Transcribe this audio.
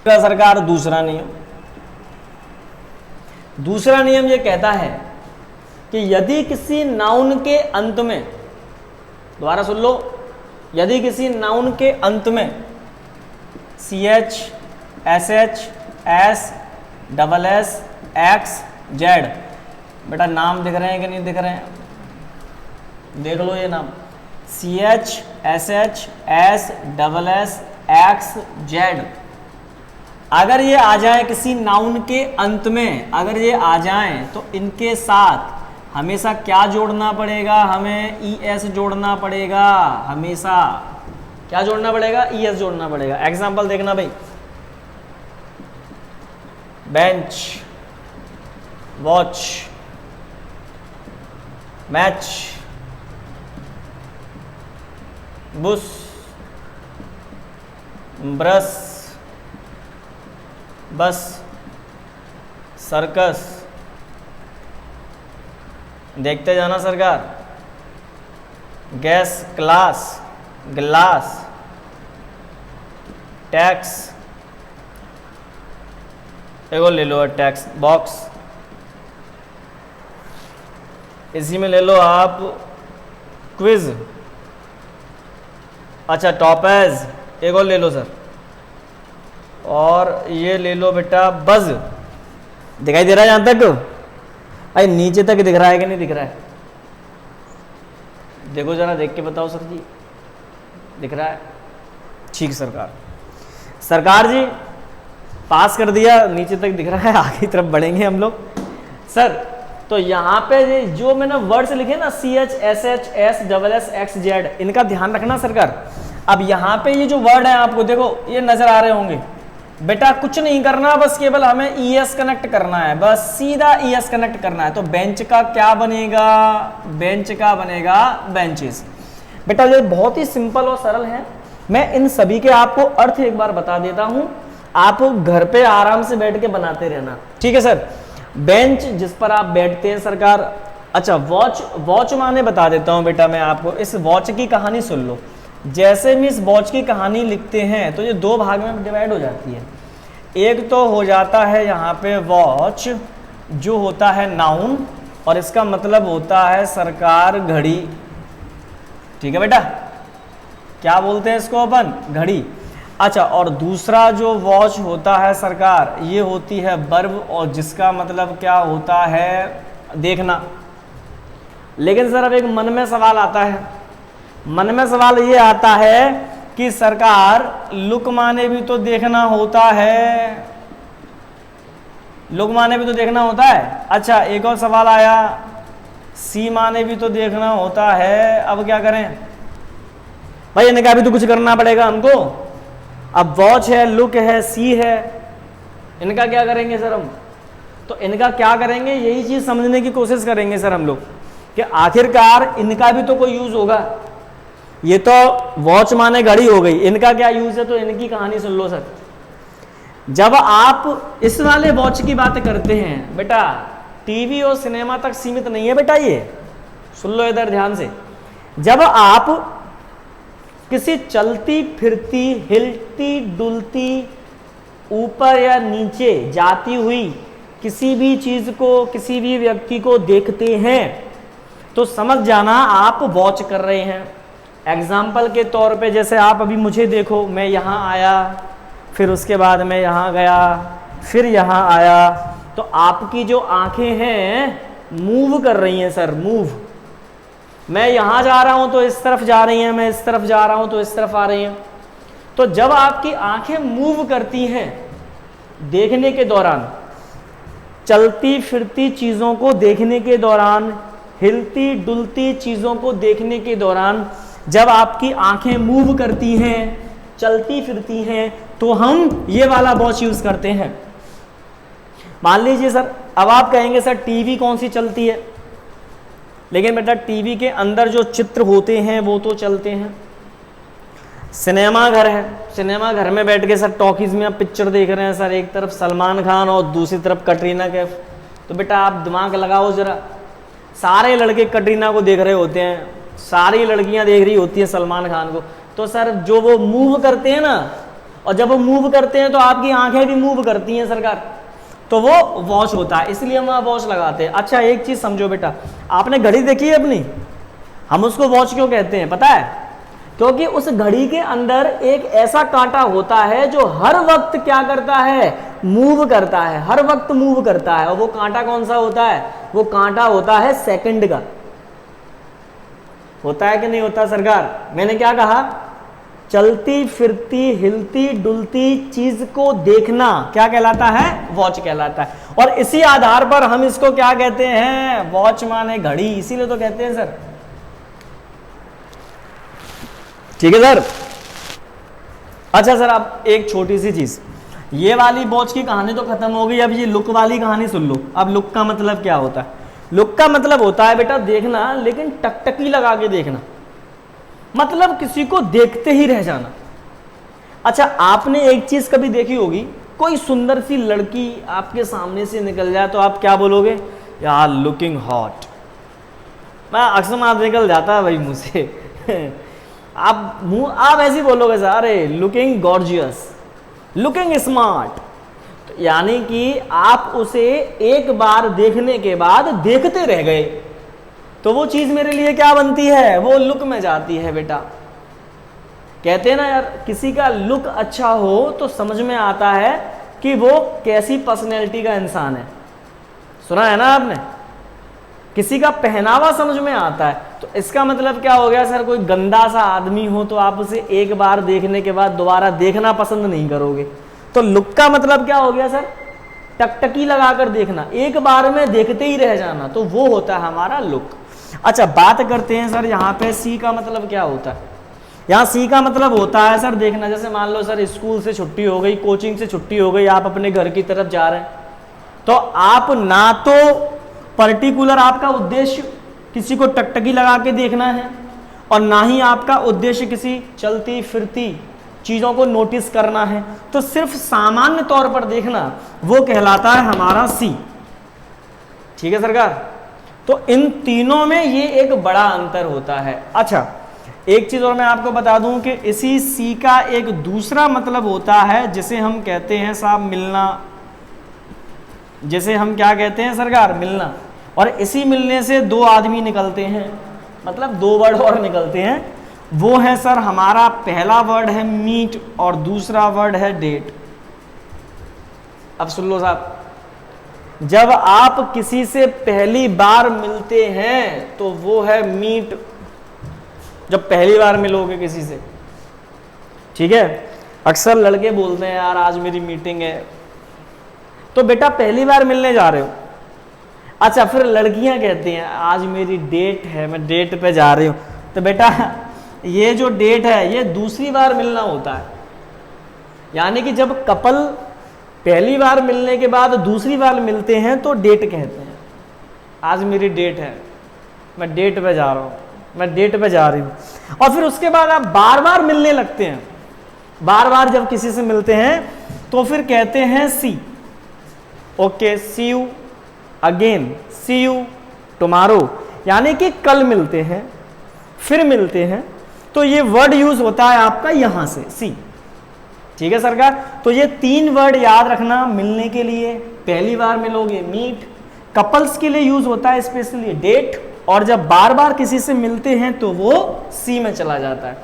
सरकार दूसरा नियम ये कहता है कि यदि किसी नाउन के अंत में, दोबारा सुन लो, यदि किसी नाउन के अंत में CH, SH, S, SS, X, Z, बेटा नाम दिख रहे हैं कि नहीं दिख रहे हैं? देख लो ये नाम CH, SH, S, SS, X, Z, अगर ये आ जाए किसी नाउन के अंत में, अगर ये आ जाए तो इनके साथ हमेशा क्या जोड़ना पड़ेगा? हमें ES जोड़ना पड़ेगा। हमेशा क्या जोड़ना पड़ेगा? ES जोड़ना पड़ेगा। एग्जाम्पल देखना भाई, bench, watch, match, Bush, brush, बस, सर्कस, देखते जाना सरकार, गैस, क्लास, ग्लास, टैक्स, एगो ले लो टैक्स बॉक्स, इसी में ले लो आप क्विज, अच्छा टॉपेज, एगो ले लो सर, और ये ले लो बेटा बज। दिखाई दे रहा है यहां तक? अरे नीचे तक दिख रहा है कि नहीं दिख रहा है? देखो जरा, देख के बताओ सर जी, दिख रहा है? ठीक सरकार जी पास कर दिया, नीचे तक दिख रहा है, आगे की तरफ बढ़ेंगे हम लोग सर। तो यहाँ पे जो मैंने वर्ड्स लिखे ना CH, SH, S, SS, X, Z, इनका ध्यान रखना सरकार। अब यहाँ पे ये जो वर्ड है आपको देखो ये नजर आ रहे होंगे, बेटा कुछ नहीं करना, बस केवल हमें ES कनेक्ट करना है, बस सीधा ES कनेक्ट करना है। तो बेंच का क्या बनेगा? बेंच का बनेगा बेंचेस। बेटा ये बहुत ही सिंपल और सरल है। मैं इन सभी के आपको अर्थ एक बार बता देता हूं, आप घर पे आराम से बैठ के बनाते रहना, ठीक है सर। बेंच जिस पर आप बैठते हैं सरकार। अच्छा वॉच माने बता देता हूं बेटा मैं आपको, इस वॉच की कहानी सुन लो। जैसे भी इस वॉच की कहानी लिखते हैं तो ये दो भाग में डिवाइड हो जाती है। एक तो हो जाता है यहाँ पे वॉच, जो होता है नाउन, और इसका मतलब होता है सरकार घड़ी, ठीक है बेटा, क्या बोलते हैं इसको अपन? घड़ी। अच्छा, और दूसरा जो वॉच होता है सरकार, ये होती है वर्ब, और जिसका मतलब क्या होता है? देखना। लेकिन सर अब एक मन में सवाल आता है, मन में सवाल ये आता है कि सरकार लुक माने भी तो देखना होता है, लुक माने भी तो देखना होता है। अच्छा एक और सवाल आया, सी माने भी तो देखना होता है। अब क्या करें भाई? इनका भी तो कुछ करना पड़ेगा हमको। अब वॉच है, लुक है, सी है, इनका क्या करेंगे सर हम? तो इनका क्या करेंगे, यही चीज समझने की कोशिश करेंगे सर हम लोग कि आखिरकार इनका भी तो कोई यूज होगा। ये तो वॉच माने घड़ी हो गई, इनका क्या यूज है? तो इनकी कहानी सुन लो सर। जब आप इस वाले वॉच की बात करते हैं बेटा, टीवी और सिनेमा तक सीमित नहीं है बेटा, ये सुन लो इधर ध्यान से। जब आप किसी चलती फिरती, हिलती डुलती, ऊपर या नीचे जाती हुई किसी भी चीज को, किसी भी व्यक्ति को देखते हैं तो समझ जाना आप वॉच कर रहे हैं। एग्जाम्पल के तौर पे जैसे आप अभी मुझे देखो, मैं यहाँ आया, फिर उसके बाद मैं यहाँ गया, फिर यहाँ आया, तो आपकी जो आंखें हैं मूव कर रही हैं सर, मूव। मैं यहाँ जा रहा हूँ तो इस तरफ जा रही हैं, मैं इस तरफ जा रहा हूँ तो इस तरफ आ रही हैं। तो जब आपकी आंखें मूव करती हैं देखने के दौरान, चलती फिरती चीज़ों को देखने के दौरान, हिलती डुलती चीज़ों को देखने के दौरान, जब आपकी आंखें मूव करती हैं, चलती फिरती हैं, तो हम ये वाला वॉच यूज करते हैं। मान लीजिए सर, अब आप कहेंगे सर टीवी कौन सी चलती है, लेकिन बेटा टीवी के अंदर जो चित्र होते हैं वो तो चलते हैं। सिनेमा घर है, सिनेमा घर में बैठ के सर टॉकीज में आप पिक्चर देख रहे हैं सर, एक तरफ सलमान खान और दूसरी तरफ कटरीना कैफ, तो बेटा आप दिमाग लगाओ जरा, सारे लड़के कटरीना को देख रहे होते हैं, सारी लड़कियां देख रही होती हैं सलमान खान को, तो सर जो वो मूव करते हैं ना, और जब वो मूव करते हैं तो आपकी आंखें भी मूव करती हैं सरकार, तो वो वॉच होता है, इसलिए हम वॉच लगाते हैं। अच्छा एक चीज समझो बेटा, आपने घड़ी देखी है अपनी, हम उसको वॉच क्यों कहते हैं पता है? क्योंकि उस घड़ी के अंदर एक ऐसा कांटा होता है जो हर वक्त क्या करता है, मूव करता है, हर वक्त मूव करता है। और वो कांटा कौन सा होता है? वो कांटा होता है सेकंड का। होता है कि नहीं होता सरकार? मैंने क्या कहा? चलती फिरती हिलती डुलती चीज को देखना क्या कहलाता है? वॉच कहलाता है। और इसी आधार पर हम इसको क्या कहते हैं? वॉच माने घड़ी, इसीलिए तो कहते हैं सर। ठीक है सर। अच्छा सर, अब एक छोटी सी चीज, ये वाली वॉच की कहानी तो खत्म हो गई, अब ये लुक वाली कहानी सुन लो। अब लुक का मतलब क्या होता है? लुक का मतलब होता है बेटा देखना, लेकिन टकटकी लगा के देखना, मतलब किसी को देखते ही रह जाना। अच्छा आपने एक चीज कभी देखी होगी, कोई सुंदर सी लड़की आपके सामने से निकल जाए तो आप क्या बोलोगे? यार लुकिंग हॉट। मैं अक्सर निकल जाता है भाई मुंह से आप ऐसे बोलोगे सर, अरे लुकिंग गॉर्जियस, लुकिंग स्मार्ट। तो यानी कि आप उसे एक बार देखने के बाद देखते रह गए, तो वो चीज मेरे लिए क्या बनती है? वो लुक में जाती है बेटा। कहते हैं ना यार, किसी का लुक अच्छा हो तो समझ में आता है कि वो कैसी पर्सनैलिटी का इंसान है। सुना है ना आपने? किसी का पहनावा समझ में आता है। तो इसका मतलब क्या हो गया सर? कोई गंदा सा आदमी हो तो आप उसे एक बार देखने के बाद दोबारा देखना पसंद नहीं करोगे। तो लुक का मतलब क्या हो गया सर? टकटकी लगाकर देखना, एक बार में देखते ही रह जाना, तो वो होता है हमारा लुक। अच्छा बात करते हैं सर, यहाँ पे सी का मतलब क्या होता है? यहाँ सी का मतलब होता है सर देखना। जैसे मान लो सर स्कूल से छुट्टी हो गई, कोचिंग से छुट्टी हो गई, आप अपने घर की तरफ जा रहे हैं, तो आप ना तो पर्टिकुलर आपका उद्देश्य किसी को टकटकी लगा के देखना है, और ना ही आपका उद्देश्य किसी चलती फिरती चीजों को नोटिस करना है, तो सिर्फ सामान्य तौर पर देखना, वो कहलाता है हमारा सी। ठीक है सरकार? तो इन तीनों में ये एक बड़ा अंतर होता है। अच्छा एक चीज और मैं आपको बता दूं कि इसी सी का एक दूसरा मतलब होता है जिसे हम कहते हैं साहब मिलना, जिसे हम क्या कहते हैं सरकार? मिलना। और इसी मिलने से दो आदमी निकलते हैं, मतलब दो वर्ड और निकलते हैं। वो है सर हमारा पहला वर्ड है मीट और दूसरा वर्ड है डेट। अब सुन लो साहब, जब आप किसी से पहली बार मिलते हैं तो वो है मीट, जब पहली बार मिलोगे किसी से। ठीक है? अक्सर लड़के बोलते हैं यार आज मेरी मीटिंग है, तो बेटा पहली बार मिलने जा रहे हो। अच्छा फिर लड़कियां कहती हैं आज मेरी डेट है, मैं डेट पे जा रही हूं, तो बेटा ये जो डेट है ये दूसरी बार मिलना होता है। यानी कि जब कपल पहली बार मिलने के बाद दूसरी बार मिलते हैं तो डेट कहते हैं। आज मेरी डेट है, मैं डेट पे जा रहा हूं, मैं डेट पे जा रही हूं। और फिर उसके बाद आप बार बार मिलने लगते हैं, बार बार जब किसी से मिलते हैं तो फिर कहते हैं see. Okay, see you again, see you tomorrow, यानी कि कल मिलते हैं, फिर मिलते हैं। तो ये वर्ड यूज होता है आपका यहां से सी। ठीक है सरकार? तो ये तीन वर्ड याद रखना मिलने के लिए। पहली बार मिलोगे मीट, कपल्स के लिए यूज होता है स्पेशली डेट, और जब बार बार किसी से मिलते हैं तो वो सी में चला जाता है।